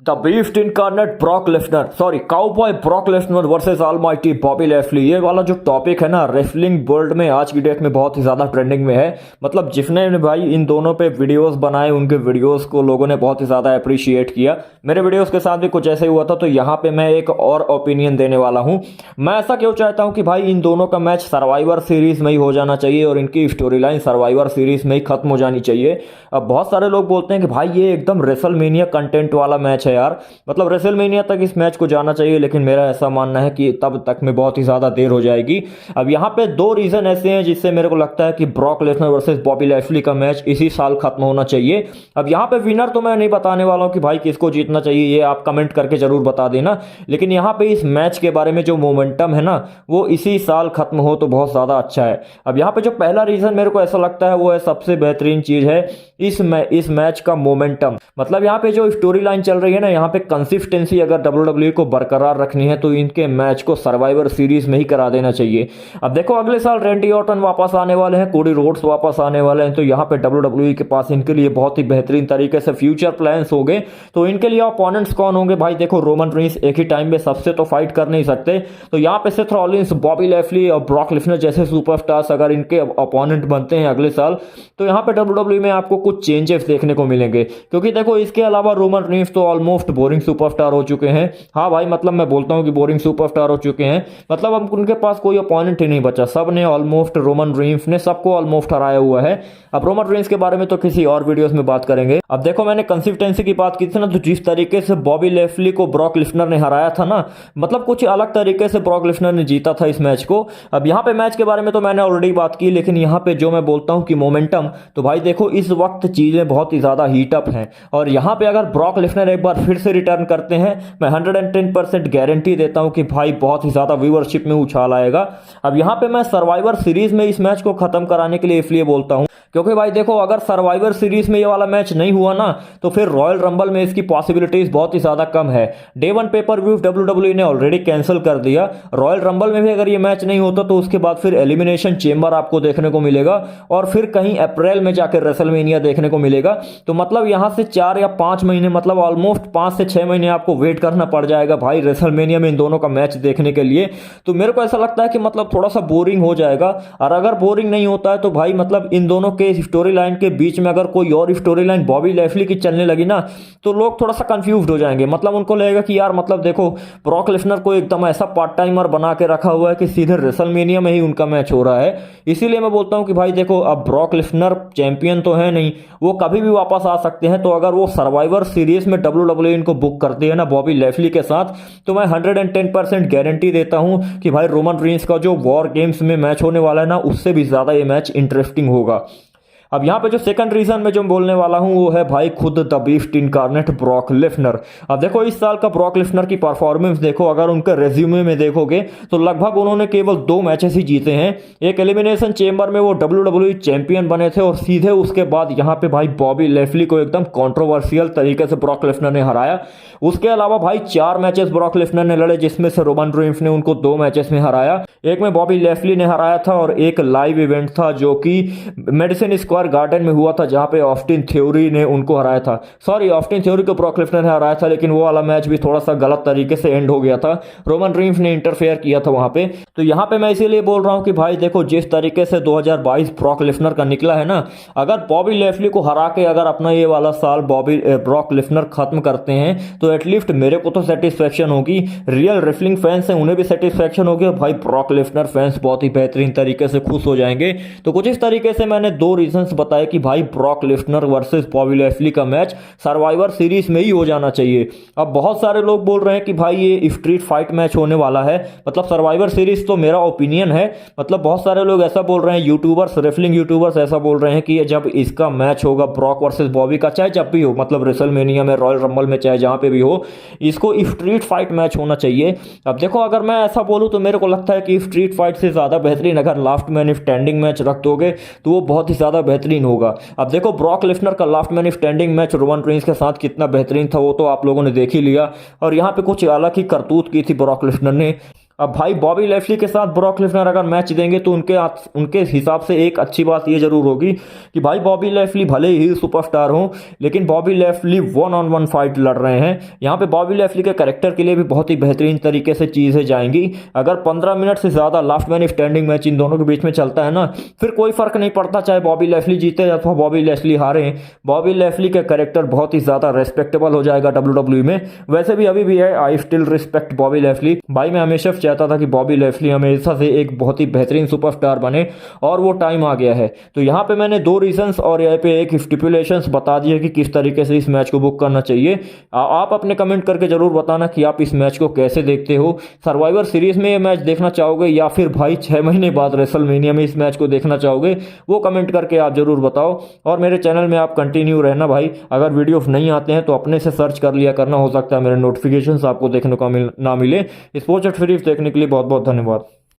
The beast incarnate Brock Lesnar cowboy Brock Lesnar versus almighty Bobby Lashley. ये वाला जो topic है ना, रेसलिंग वर्ल्ड में आज की डेट में बहुत ही ज़्यादा ट्रेंडिंग में है। मतलब जिसने भी भाई इन दोनों पे वीडियोस बनाए, उनके वीडियोस को लोगों ने बहुत ही ज़्यादा अप्रिशिएट किया। मेरे वीडियोस के साथ भी कुछ ऐसे हुआ था, तो यहाँ पे मैं एक और ओपिनियन देने वाला हूँ। मैं ऐसा क्यों चाहता हूँ कि भाई इन दोनों का मैच सर्वाइवर सीरीज में ही हो जाना चाहिए और इनकी स्टोरी लाइन सर्वाइवर सीरीज में ही खत्म हो जानी चाहिए। अब बहुत सारे लोग बोलते हैं कि भाई ये एकदम रेसलमेनिया कंटेंट वाला मैच है यार, मतलब रेसलमेनिया तक इस मैच को जाना चाहिए, लेकिन मेरा ऐसा मानना है कि तब तक में बहुत ही ज़्यादा देर हो जाएगी। अब यहाँ पे दो रीज़न ऐसे हैं जिससे मेरे को लगता है कि Brock Lesnar versus Bobby Lashley का मैच इसी साल खत्म होना चाहिए। अब यहाँ पे विनर तो मैं नहीं बताने वाला हूँ कि भाई किसको जीतना चाहिए, ये आप कमेंट करके जरूर बता देना, लेकिन यहाँ पे इस मैच के बारे में जो मोमेंटम है ना, वो इसी साल खत्म हो तो बहुत ज़्यादा अच्छा है। अब यहाँ पे जो पहला रीज़न मेरे को ऐसा लगता है वो है सबसे बेहतरीन चीज़ है इस मैच का मोमेंटम। मतलब यहाँ पे जो स्टोरी लाइन चल रही है ना, यहाँ पे कंसिस्टेंसी अगर WWE को बरकरार रखनी है तो इनके मैच को सर्वाइवर सीरीज में ही करा देना चाहिए। अब देखो अगले साल रैंडी ऑर्टन वापस आने वाले हैं, कोडी रोड्स वापस आने वाले हैं, तो यहाँ पे WWE के पास इनके लिए बहुत ही बेहतरीन तरीके से फ्यूचर प्लान्स हो गए। तो इनके लिए अपोनेंट्स कौन होंगे भाई? देखो रोमन रेंस एक ही टाइम में सबसे तो फाइट कर नहीं सकते, तो यहाँ पे सेथ रॉलिंस, बॉबी लैशली और ब्रॉक लेसनर जैसे सुपरस्टार्स अगर इनके अपोनेंट बनते हैं अगले साल, तो यहाँ पे WWE में आपको कुछ चेंजेस देखने को मिलेंगे। क्योंकि देखो इसके अलावा रोमन रेंस तो ऑलमोस्ट बोरिंग सुपरस्टार हो चुके हैं। हाँ भाई, मतलब मैं बोलता हूँ कि बोरिंग सुपरस्टार हो चुके हैं, मतलब अब उनके पास कोई अपोनेंट ही नहीं बचा। सब ने ऑलमोस्ट, रोमन रेंस ने सबको ऑलमोस्ट हराया हुआ है। अब रोमन रेंस के बारे में तो किसी और वीडियोस में बात करेंगे। अब देखो मैंने कंसिस्टेंसी की बात की थी ना, तो जिस तरीके से बॉबी लैशली को ब्रॉक लेसनर ने हराया था ना, मतलब कुछ अलग तरीके से ब्रॉक लेसनर ने जीता था इस मैच को। अब यहाँ पे मैच के बारे में तो मैंने ऑलरेडी बात की, लेकिन यहाँ पे जो मैं बोलता हूँ कि मोमेंटम, तो भाई देखो इस वक्त चीजें बहुत ही ज्यादा हीटअप हैं, और यहाँ पे अगर ब्रॉक लेसनर एक बार फिर से रिटर्न करते हैं, मैं 110% गारंटी देता हूं कि भाई बहुत ही ज्यादा व्यूअरशिप में उछाल आएगा। अब यहाँ पे मैं सर्वाइवर सीरीज में इस मैच को खत्म कराने के लिए इसलिए बोलता हूं क्योंकि भाई देखो अगर सर्वाइवर सीरीज में ये वाला मैच नहीं हुआ ना, तो फिर रॉयल रंबल में इसकी पॉसिबिलिटीज बहुत ही ज्यादा कम है। Day one pay per view WWE ने ऑलरेडी कैंसिल कर दिया। रॉयल रंबल में भी अगर ये मैच नहीं होता तो उसके बाद फिर एलिमिनेशन चेंबर आपको देखने को मिलेगा, और फिर कहीं अप्रैल में जाकर रेसलमेनिया देखने को मिलेगा। तो मतलब यहां से 4 या 5 महीने, मतलब ऑलमोस्ट 5 से 6 महीने आपको वेट करना पड़ जाएगा भाई रेसलमेनिया में इन दोनों का मैच देखने के लिए। तो मेरे को ऐसा लगता है कि मतलब थोड़ा सा बोरिंग हो जाएगा, और अगर बोरिंग नहीं होता है तो भाई मतलब इन दोनों के स्टोरी लाइन के बीच में अगर कोई और स्टोरी लाइन बॉबी लैशली की चलने लगी ना, तो लोग थोड़ा सा कंफ्यूज हो जाएंगे। मतलब उनको लगेगा कि यार मतलब देखो ब्रॉक लेसनर को एकदम ऐसा पार्ट टाइमर बना के रखा हुआ है कि सीधे रेसलमेनिया में ही उनका मैच हो रहा है। इसीलिए मैं बोलता हूं कि भाई देखो अब ब्रॉक लेसनर चैंपियन तो है नहीं, वो कभी भी वापस आ सकते हैं। तो अगर वो सर्वाइवर सीरीज में WWE इनको बुक करती है ना बॉबी लैशली के साथ, तो मैं 110% गारंटी देता हूं कि भाई रोमन रेंस का जो वॉर गेम्स में मैच होने वाला है ना, उससे भी ज्यादा ये मैच इंटरेस्टिंग होगा। अब यहाँ पे जो सेकंड रीजन मैं जो बोलने वाला हूँ वो है भाई खुद the beast incarnate Brock Lesnar. अब देखो इस साल का ब्रॉक लेसनर की परफॉर्मेंस देखो, अगर उनके रेज्यूमे में देखोगे तो लगभग उन्होंने केवल 2 मैचेस ही जीते हैं। एक एलिमिनेशन चेंबर में वो WWE चैंपियन बने थे, और सीधे उसके बाद यहाँ पे भाई बॉबी लैशली को एकदम कॉन्ट्रोवर्शियल तरीके से ब्रॉक लेसनर ने हराया। उसके अलावा भाई 4 मैचेस ब्रॉक लेसनर ने लड़े, जिसमें से रोमन रेंस ने उनको 2 मैचेस में हराया। एक में बॉबी लैशली ने हराया था, और एक लाइव इवेंट था जो कि मेडिसिन स्क्वायर गार्डन में हुआ था, जहां पे ऑस्टिन थ्योरी ने उनको हराया था। सॉरी, ऑस्टिन थ्योरी को ब्रॉक लेसनर ने हराया था, लेकिन वो वाला मैच भी थोड़ा सा गलत तरीके से एंड हो गया था। रोमन रेंस ने इंटरफेयर किया था वहां पे। तो यहां पे मैं इसीलिए बोल रहा हूं कि भाई देखो जिस तरीके से 2022 ब्रॉक लेसनर का निकला है ना, अगर बॉबी लैशली को हरा के अगर अपना ये वाला साल ब्रॉक लेसनर खत्म करते हैं, तो एटलीस्ट मेरे को तो सेटिस्फेक्शन होगी, रियल रेसलिंग फैंस हैं उन्हें भी सेटिस्फेक्शन होगी, भाई ब्रॉक लेसनर फैंस बहुत ही बेहतरीन तरीके से खुश हो जाएंगे। तो कुछ इस तरीके से मैंने 2 रीजंस बताए कि भाई Brock Lesnar versus Bobby Lashley का मैच सर्वाइवर सीरीज में ही हो जाना चाहिए। अब बहुत सारे लोग बोल रहे हैं कि भाई ये स्ट्रीट फाइट मैच होने वाला है, मतलब सर्वाइवर सीरीज, तो मेरा ओपिनियन है, मतलब बहुत सारे लोग ऐसा बोल रहे हैं, यूट्यूबर्स, रेसलिंग यूट्यूबर्स ऐसा बोल रहे हैं कि जब इसका मैच होगा ब्रॉक वर्सेस बॉबी का, चाहे जब भी हो, मतलब रेसलमेनिया में, रॉयल रंबल में, चाहे जहां पे भी हो, इसको स्ट्रीट फाइट मैच होना चाहिए। अब देखो अगर मैं ऐसा बोलूं तो मेरे को लगता है कि स्ट्रीट फाइट से ज्यादा बेहतरीन अगर लास्ट मैन स्टैंडिंग मैच रख दोगे तो वो बहुत ही ज्यादा बेहतरीन होगा। अब देखो ब्रॉक लेसनर का last man standing match Roman Reigns के साथ कितना बेहतरीन था, वो तो आप लोगों ने देख ही लिया, और यहाँ पे कुछ अलग ही करतूत की थी ब्रॉक लेसनर ने। अब भाई बॉबी लेस्ली के साथ ब्रॉक लेसनर अगर मैच देंगे तो उनके हिसाब से एक अच्छी बात ये जरूर होगी कि भाई बॉबी लेस्ली भले ही सुपरस्टार हो, लेकिन बॉबी लेस्ली 1-on-1 फाइट लड़ रहे हैं। यहाँ पे बॉबी लेस्ली के कैरेक्टर के लिए भी बहुत ही बेहतरीन तरीके से चीज़ें जाएंगी। अगर 15 मिनट से ज़्यादा लास्ट मैन स्टैंडिंग मैच इन दोनों के बीच में चलता है ना, फिर कोई फर्क नहीं पड़ता चाहे बॉबी लेस्ली जीते अथवा बॉबी लेस्ली हारे। बॉबी लेस्ली का कैरेक्टर बहुत ही ज़्यादा रेस्पेक्टेबल हो जाएगा WWE में। वैसे भी अभी भी है, I still respect Bobby Lashley. भाई मैं हमेशा चाहता था कि बॉबी लेस्ली हमेशा से एक बहुत ही बेहतरीन सुपरस्टार बने और वो टाइम आ गया है। तो यहाँ पे मैंने 2 रीजंस और यहाँ पे एक स्टिपुलेशंस बता दिए कि किस तरीके से इस मैच को बुक करना चाहिए। आप अपने कमेंट करके जरूर बताना कि आप इस मैच को कैसे देखते हो। सर्वाइवर सीरीज में ये मैच देखना चाहोगे या फिर भाई 6 महीने बाद रेसलमेनिया में इस मैच को देखना चाहोगे, वो कमेंट करके आप जरूर बताओ। और मेरे चैनल में आप कंटिन्यू रहना भाई। अगर वीडियोस नहीं आते हैं तो अपने से सर्च कर लिया करना, हो सकता है मेरे नोटिफिकेशंस आपको देखने को ना मिले। स्पोर्ट्स सीरीज देखने के लिए बहुत बहुत धन्यवाद।